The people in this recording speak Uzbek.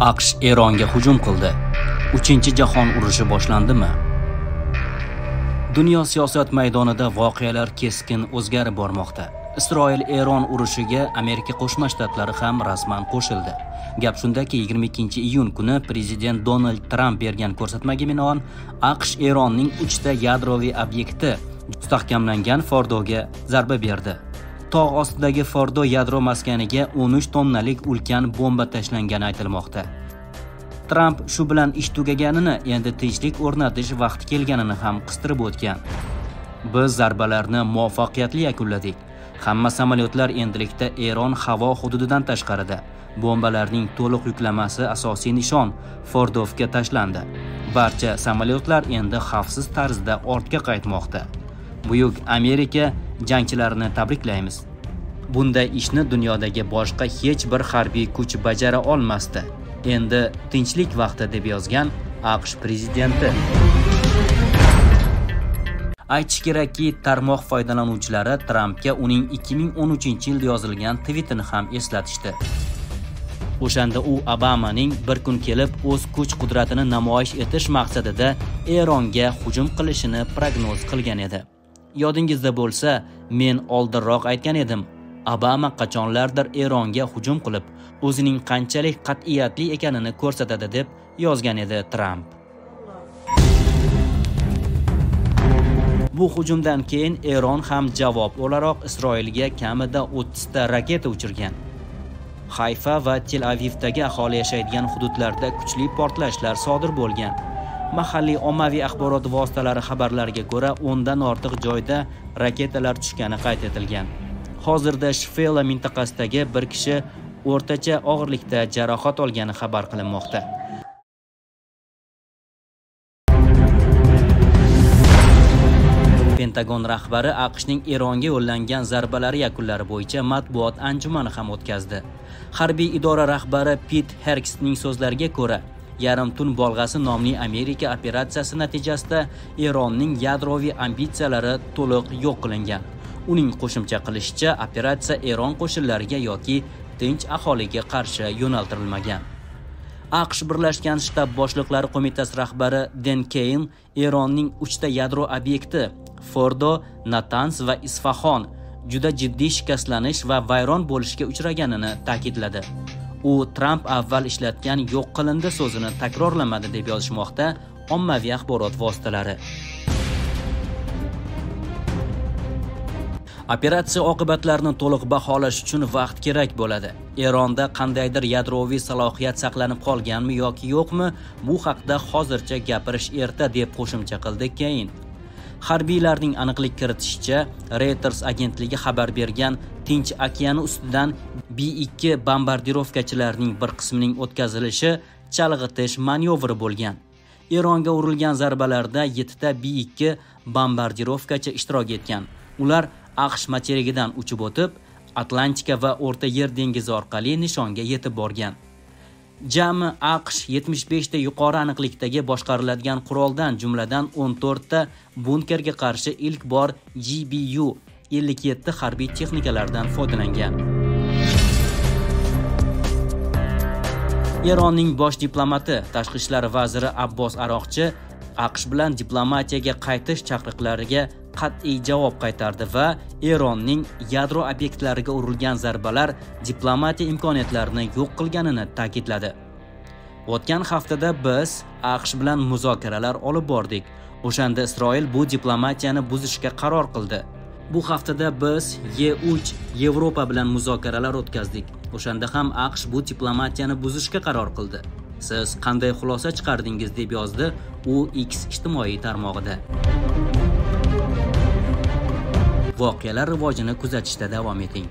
AQSh Eronga hujum qildi. 3-jahon urushi boshlandimi? Dunyo siyosat maydonida voqealar keskin o'zgarib bormoqda. Isroil-Eron urushiga Amerika Qo'shma Shtatlari ham rasman qo'shildi. Gap shundaki, 22-iyun kuni prezident Donald Tramp bergan ko'rsatmaga binoan AQSh Eronning 3 ta yadroviy obyekti mustahkamlangan Fordoga zarba berdi. Tog' ostidagi Fordo yadro maskaniga 13 tonnalik ulkan bomba tashlangani aytilmoqda. Tramp shu bilan ish tugaganini, endi tinchlik o'rnatish vaqti kelganini ham qistirib o'tgan. Biz zarbalarni muvaffaqiyatli yakunladik. Hamma samolyotlar endilikda Eron havo hududidan tashqarida. Bombalarning to'liq yuklamasi asosiy nishon Fordovga tashlandi. Barcha samolyotlar endi xavfsiz tarzda ortga qaytmoqda. Buyuk Amerika jangchilarini tabriklaymiz. Bunday ishni dunyodagi boshqa hech bir harbiy kuch bajara olmasdi. Endi tinchlik vaqti, deb yozgan AQSh prezidenti. Aytish kerakki, tarmoq foydalanuvchilari Trampga uning 2013-yilda yozilgan tweetini ham eslatishdi. O'shanda u Obamaning bir kun kelib o'z kuch-qudratini namoyish etish maqsadida Eronga hujum qilishini prognoz qilgan edi. Yodingizda bo'lsa, men oldinroq aytgan edim. Obama qachonlardir Eronga hujum qilib, o'zining qanchalik qat'iyatli ekanini ko'rsatadi, deb yozgan edi Tramp. Bu hujumdan keyin Eron ham javob o'laroq Isroilga kamida 30 ta raketa uchirgan. Hayfa va Tel Avivdagi aholi yashaydigan hududlarda kuchli portlashlar sodir bo'lgan. Mahalliy ommaviy axborot vositalari xabarlariga ko'ra, 10 dan ortiq joyda raketalar tushgani qayd etilgan. Hozirda Shfela mintaqasidagi bir kishi o'rtacha og'irlikda jarohat olgani xabar qilinmoqda. Pentagon rahbari AQShning Eronga yo'llangan zarbalari yakunlari bo'yicha matbuot anjumani ham o'tkazdi. Harbiy idora rahbari Pit Herksning so'zlariga ko'ra, yarim tun bolg'asi nomli Amerika operatsiyasi natijasida Eronning yadroviy ambitsiyalari to'liq yo'q qilingan. Uning qo'shimcha qilishicha, operatsiya Eron qo'shinlariga yoki tinch aholiga qarshi yo'naltirilmagan. AQSh Birlashgan Shtab boshliqlari qo'mitasi rahbari Den Keyn Eronning 3 ta yadro obyekti Fordo, Natans va Isfahon juda jiddiy shikastlanish va vayron bo'lishga uchraganini ta'kidladi. U Tramp avval ishlatgan yo'q qilindi so'zini takrorlamadi, deb yozishmoqda ommaviy axborot vositalari. Operatsiya oqibatlarini to'liq baholash uchun vaqt kerak bo'ladi. Eronda qandaydir yadroviy salohiyat saqlanib qolganmi yoki yo'qmi, bu haqda hozircha gapirish erta, deb qo'shimcha qildi Keyn. Harbiylarning aniqlik kiritishicha, Reuters agentligi xabar bergan Tinch okeani ustidan B-2 bombardirovkachilarining bir qismining o'tkazilishi chalg'itish manyovri bo'lgan. Eronga urilgan zarbalarda 7 ta B-2 bombardirovkachi ishtirok etgan. Ular AQSh materigidan uchib o'tib, Atlantika va O'rta Yer dengizi orqali nishonga yetib borgan. Jami AQSh 75 ta yuqori aniqlikdagi boshqariladigan quroldan, jumladan 14 ta bunkerga qarshi ilk bor GBU 57 harbiy texnikalardan foydalangan. Eronning bosh diplomati, tashqi ishlar vaziri Abbos Aroqchi AQSh bilan diplomatiyaga qaytish chaqiriqlariga qat'iy javob qaytardi va Eronning yadro obyektlariga urilgan zarbalar diplomatiya imkoniyatlarini yo'q qilganini ta'kidladi. O'tgan haftada biz AQSh bilan muzokaralar olib bordik. O'shanda Isroil bu diplomatiyani buzishga qaror qildi. Bu haftada biz E3 Yevropa bilan muzokaralar o'tkazdik. O'shanda ham AQSh bu diplomatiyani buzishga qaror qildi. Siz qanday xulosa chiqardingiz, deb yozdi u X ijtimoiy tarmog'ida. Voqealar rivojini kuzatishda davom eting.